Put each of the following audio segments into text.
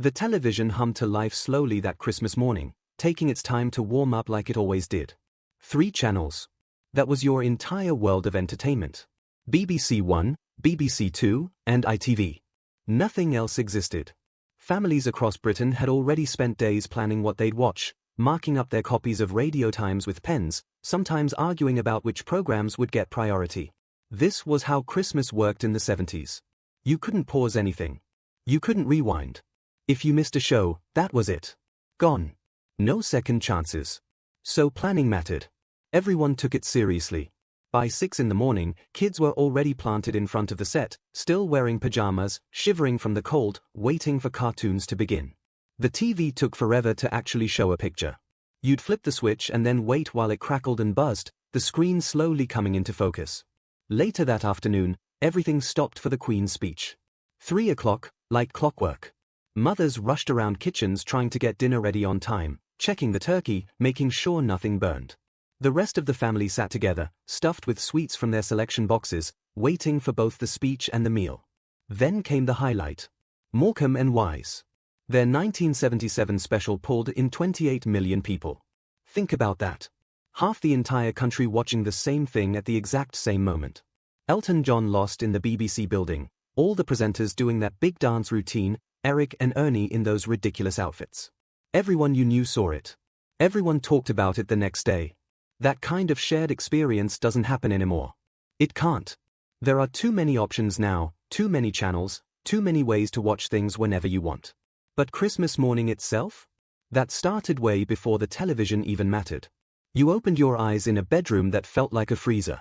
The television hummed to life slowly that Christmas morning, taking its time to warm up like it always did. 3 channels. That was your entire world of entertainment. BBC One, BBC Two, and ITV. Nothing else existed. Families across Britain had already spent days planning what they'd watch, marking up their copies of Radio Times with pens, sometimes arguing about which programs would get priority. This was how Christmas worked in the 70s. You couldn't pause anything. You couldn't rewind. If you missed a show, that was it. Gone. No second chances. So planning mattered. Everyone took it seriously. By 6 in the morning, kids were already planted in front of the set, still wearing pajamas, shivering from the cold, waiting for cartoons to begin. The TV took forever to actually show a picture. You'd flip the switch and then wait while it crackled and buzzed, the screen slowly coming into focus. Later that afternoon, everything stopped for the Queen's speech. 3 o'clock, like clockwork. Mothers rushed around kitchens trying to get dinner ready on time, checking the turkey, making sure nothing burned. The rest of the family sat together, stuffed with sweets from their selection boxes, waiting for both the speech and the meal. Then came the highlight. Morecambe and Wise. Their 1977 special pulled in 28 million people. Think about that. Half the entire country watching the same thing at the exact same moment. Elton John lost in the BBC building, all the presenters doing that big dance routine, Eric and Ernie in those ridiculous outfits. Everyone you knew saw it. Everyone talked about it the next day. That kind of shared experience doesn't happen anymore. It can't. There are too many options now, too many channels, too many ways to watch things whenever you want. But Christmas morning itself? That started way before the television even mattered. You opened your eyes in a bedroom that felt like a freezer.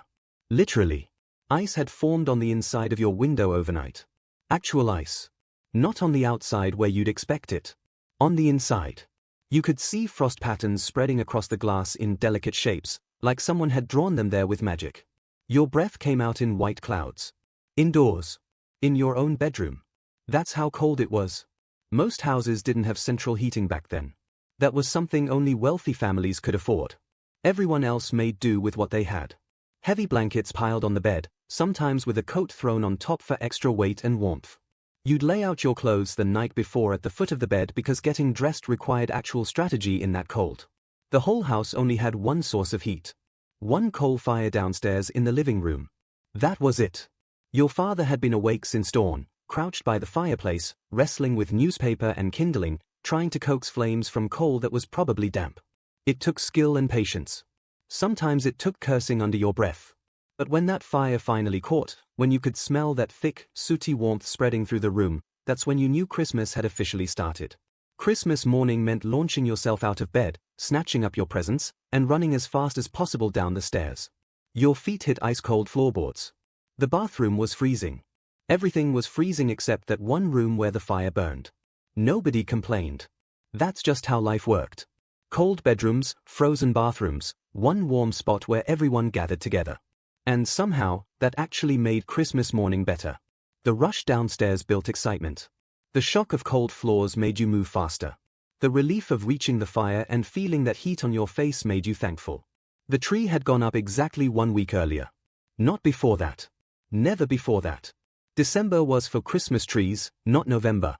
Literally. Ice had formed on the inside of your window overnight. Actual ice. Not on the outside where you'd expect it. On the inside. You could see frost patterns spreading across the glass in delicate shapes, like someone had drawn them there with magic. Your breath came out in white clouds. Indoors. In your own bedroom. That's how cold it was. Most houses didn't have central heating back then. That was something only wealthy families could afford. Everyone else made do with what they had. Heavy blankets piled on the bed, sometimes with a coat thrown on top for extra weight and warmth. You'd lay out your clothes the night before at the foot of the bed because getting dressed required actual strategy in that cold. The whole house only had one source of heat. One coal fire downstairs in the living room. That was it. Your father had been awake since dawn, crouched by the fireplace, wrestling with newspaper and kindling, trying to coax flames from coal that was probably damp. It took skill and patience. Sometimes it took cursing under your breath. But when that fire finally caught, when you could smell that thick, sooty warmth spreading through the room, that's when you knew Christmas had officially started. Christmas morning meant launching yourself out of bed, snatching up your presents, and running as fast as possible down the stairs. Your feet hit ice-cold floorboards. The bathroom was freezing. Everything was freezing except that one room where the fire burned. Nobody complained. That's just how life worked. Cold bedrooms, frozen bathrooms, one warm spot where everyone gathered together. And somehow, that actually made Christmas morning better. The rush downstairs built excitement. The shock of cold floors made you move faster. The relief of reaching the fire and feeling that heat on your face made you thankful. The tree had gone up exactly 1 week earlier. Not before that. Never before that. December was for Christmas trees, not November.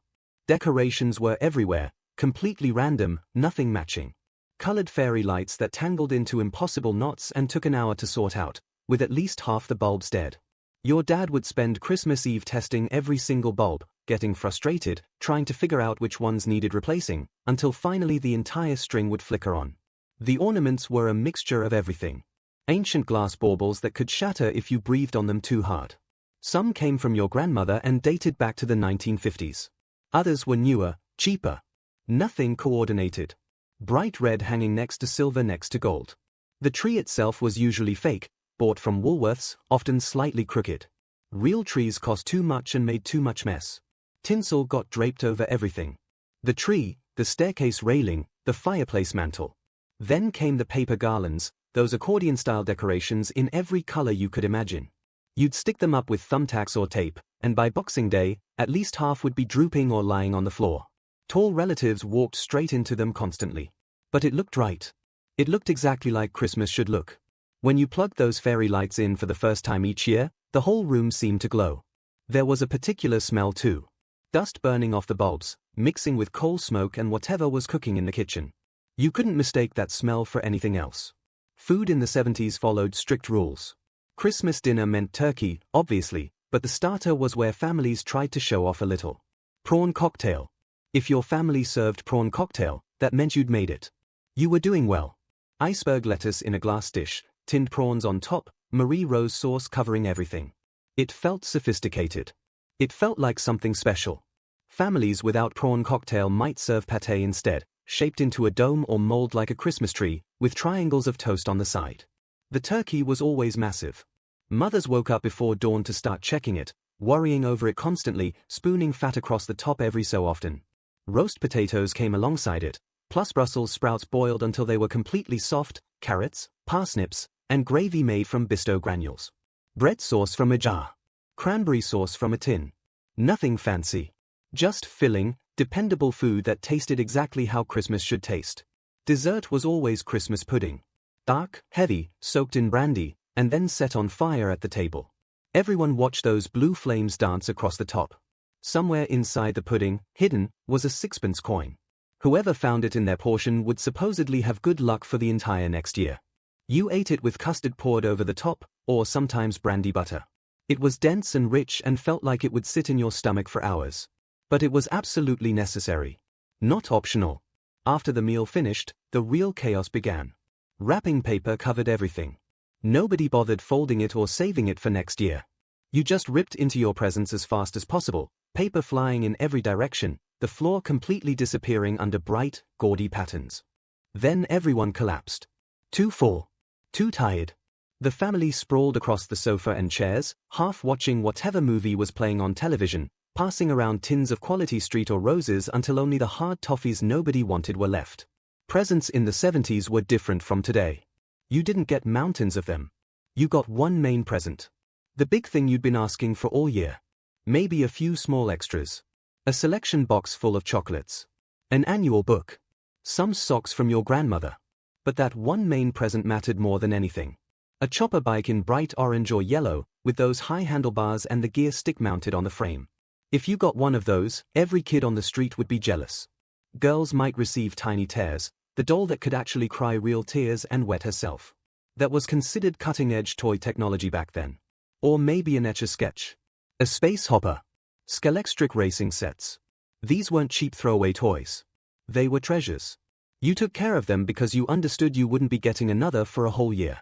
Decorations were everywhere, completely random, nothing matching. Colored fairy lights that tangled into impossible knots and took an hour to sort out, with at least half the bulbs dead. Your dad would spend Christmas Eve testing every single bulb, getting frustrated, trying to figure out which ones needed replacing, until finally the entire string would flicker on. The ornaments were a mixture of everything. Ancient glass baubles that could shatter if you breathed on them too hard. Some came from your grandmother and dated back to the 1950s. Others were newer, cheaper. Nothing coordinated. Bright red hanging next to silver next to gold. The tree itself was usually fake, bought from Woolworths, often slightly crooked. Real trees cost too much and made too much mess. Tinsel got draped over everything. The tree, the staircase railing, the fireplace mantel. Then came the paper garlands, those accordion-style decorations in every color you could imagine. You'd stick them up with thumbtacks or tape, and by Boxing Day, at least half would be drooping or lying on the floor. Tall relatives walked straight into them constantly. But it looked right. It looked exactly like Christmas should look. When you plugged those fairy lights in for the first time each year, the whole room seemed to glow. There was a particular smell too. Dust burning off the bulbs, mixing with coal smoke and whatever was cooking in the kitchen. You couldn't mistake that smell for anything else. Food in the 70s followed strict rules. Christmas dinner meant turkey, obviously, but the starter was where families tried to show off a little. Prawn cocktail. If your family served prawn cocktail, that meant you'd made it. You were doing well. Iceberg lettuce in a glass dish, tinned prawns on top, Marie Rose sauce covering everything. It felt sophisticated. It felt like something special. Families without prawn cocktail might serve pâté instead, shaped into a dome or mold like a Christmas tree, with triangles of toast on the side. The turkey was always massive. Mothers woke up before dawn to start checking it, worrying over it constantly, spooning fat across the top every so often. Roast potatoes came alongside it, plus Brussels sprouts boiled until they were completely soft, carrots, parsnips, and gravy made from Bisto granules. Bread sauce from a jar. Cranberry sauce from a tin. Nothing fancy. Just filling, dependable food that tasted exactly how Christmas should taste. Dessert was always Christmas pudding. Dark, heavy, soaked in brandy, and then set on fire at the table. Everyone watched those blue flames dance across the top. Somewhere inside the pudding, hidden, was a sixpence coin. Whoever found it in their portion would supposedly have good luck for the entire next year. You ate it with custard poured over the top, or sometimes brandy butter. It was dense and rich and felt like it would sit in your stomach for hours. But it was absolutely necessary. Not optional. After the meal finished, the real chaos began. Wrapping paper covered everything. Nobody bothered folding it or saving it for next year. You just ripped into your presents as fast as possible, paper flying in every direction, the floor completely disappearing under bright, gaudy patterns. Then everyone collapsed. Too full. Too tired. The family sprawled across the sofa and chairs, half watching whatever movie was playing on television, passing around tins of Quality Street or Roses until only the hard toffees nobody wanted were left. Presents in the 70s were different from today. You didn't get mountains of them. You got one main present. The big thing you'd been asking for all year. Maybe a few small extras. A selection box full of chocolates. An annual book. Some socks from your grandmother. But that one main present mattered more than anything. A chopper bike in bright orange or yellow, with those high handlebars and the gear stick mounted on the frame. If you got one of those, every kid on the street would be jealous. Girls might receive tiny tears, the doll that could actually cry real tears and wet herself. That was considered cutting-edge toy technology back then. Or maybe an Etch-a-Sketch. A space hopper. Scalextric racing sets. These weren't cheap throwaway toys. They were treasures. You took care of them because you understood you wouldn't be getting another for a whole year.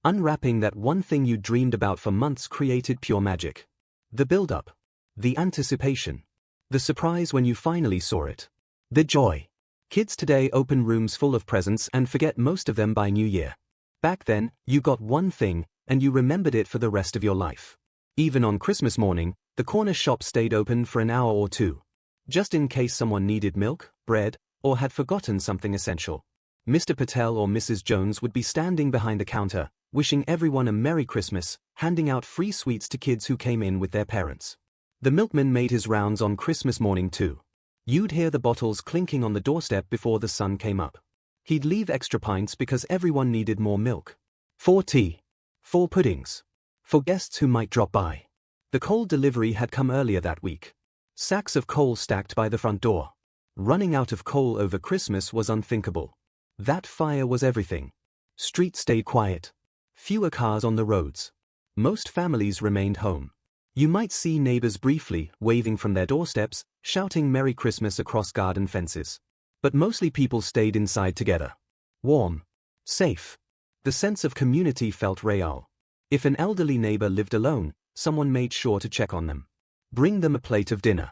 Unwrapping that one thing you dreamed about for months created pure magic. The build-up. The anticipation. The surprise when you finally saw it. The joy. Kids today open rooms full of presents and forget most of them by New Year. Back then, you got one thing, and you remembered it for the rest of your life. Even on Christmas morning, the corner shop stayed open for an hour or two. Just in case someone needed milk, bread, or had forgotten something essential. Mr. Patel or Mrs. Jones would be standing behind the counter, wishing everyone a Merry Christmas, handing out free sweets to kids who came in with their parents. The milkman made his rounds on Christmas morning too. You'd hear the bottles clinking on the doorstep before the sun came up. He'd leave extra pints because everyone needed more milk. 4 tea. 4 puddings. For guests who might drop by. The coal delivery had come earlier that week. Sacks of coal stacked by the front door. Running out of coal over Christmas was unthinkable. That fire was everything. Streets stayed quiet. Fewer cars on the roads. Most families remained home. You might see neighbors briefly, waving from their doorsteps, shouting Merry Christmas across garden fences. But mostly people stayed inside together. Warm. Safe. The sense of community felt real. If an elderly neighbor lived alone, someone made sure to check on them. Bring them a plate of dinner.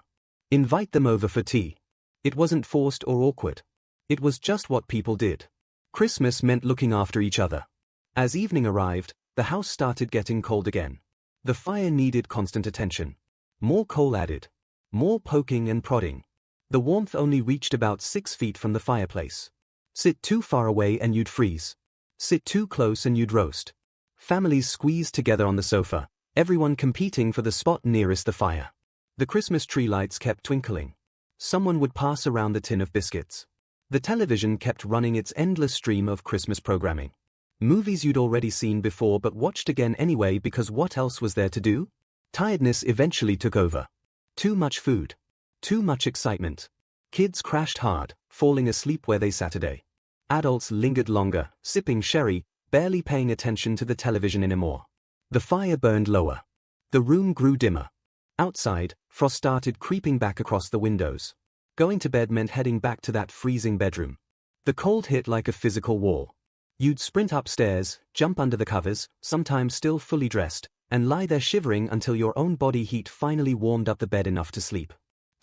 Invite them over for tea. It wasn't forced or awkward. It was just what people did. Christmas meant looking after each other. As evening arrived, the house started getting cold again. The fire needed constant attention. More coal added. More poking and prodding. The warmth only reached about 6 feet from the fireplace. Sit too far away and you'd freeze. Sit too close and you'd roast. Families squeezed together on the sofa, everyone competing for the spot nearest the fire. The Christmas tree lights kept twinkling. Someone would pass around the tin of biscuits. The television kept running its endless stream of Christmas programming. Movies you'd already seen before but watched again anyway because what else was there to do? Tiredness eventually took over. Too much food. Too much excitement. Kids crashed hard, falling asleep where they Saturday. Adults lingered longer, sipping sherry, barely paying attention to the television anymore. The fire burned lower. The room grew dimmer. Outside, frost started creeping back across the windows. Going to bed meant heading back to that freezing bedroom. The cold hit like a physical wall. You'd sprint upstairs, jump under the covers, sometimes still fully dressed, and lie there shivering until your own body heat finally warmed up the bed enough to sleep.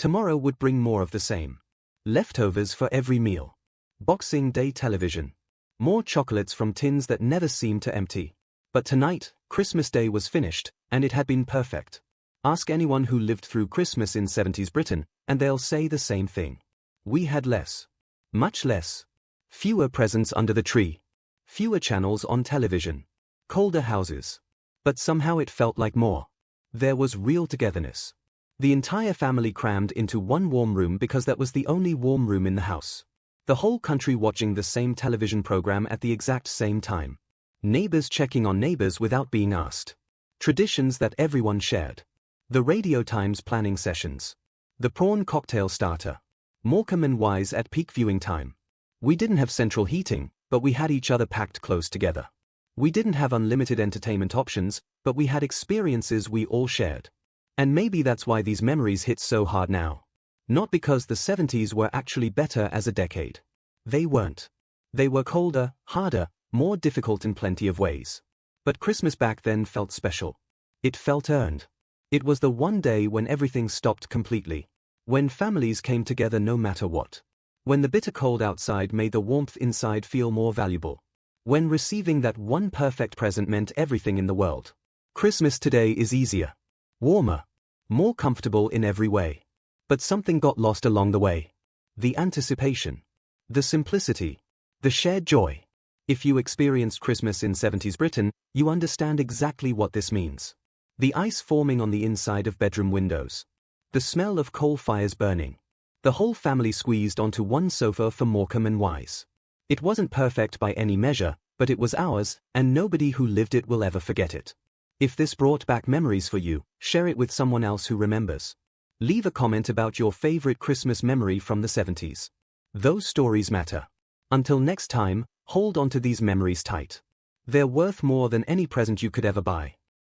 Tomorrow would bring more of the same. Leftovers for every meal. Boxing Day television. More chocolates from tins that never seemed to empty. But tonight, Christmas Day was finished, and it had been perfect. Ask anyone who lived through Christmas in 70s Britain, and they'll say the same thing. We had less. Much less. Fewer presents under the tree. Fewer channels on television. Colder houses. But somehow it felt like more. There was real togetherness. The entire family crammed into one warm room because that was the only warm room in the house. The whole country watching the same television program at the exact same time. Neighbors checking on neighbors without being asked. Traditions that everyone shared. The Radio Times planning sessions. The prawn cocktail starter. Morecambe and Wise at peak viewing time. We didn't have central heating, but we had each other packed close together. We didn't have unlimited entertainment options, but we had experiences we all shared. And maybe that's why these memories hit so hard now. Not because the 70s were actually better as a decade. They weren't. They were colder, harder, more difficult in plenty of ways. But Christmas back then felt special. It felt earned. It was the one day when everything stopped completely. When families came together no matter what. When the bitter cold outside made the warmth inside feel more valuable. When receiving that one perfect present meant everything in the world. Christmas today is easier. Warmer. More comfortable in every way. But something got lost along the way. The anticipation. The simplicity. The shared joy. If you experienced Christmas in 70s Britain, you understand exactly what this means. The ice forming on the inside of bedroom windows. The smell of coal fires burning. The whole family squeezed onto one sofa for Morecambe and Wise. It wasn't perfect by any measure, but it was ours, and nobody who lived it will ever forget it. If this brought back memories for you, share it with someone else who remembers. Leave a comment about your favorite Christmas memory from the 70s. Those stories matter. Until next time, hold on to these memories tight. They're worth more than any present you could ever buy.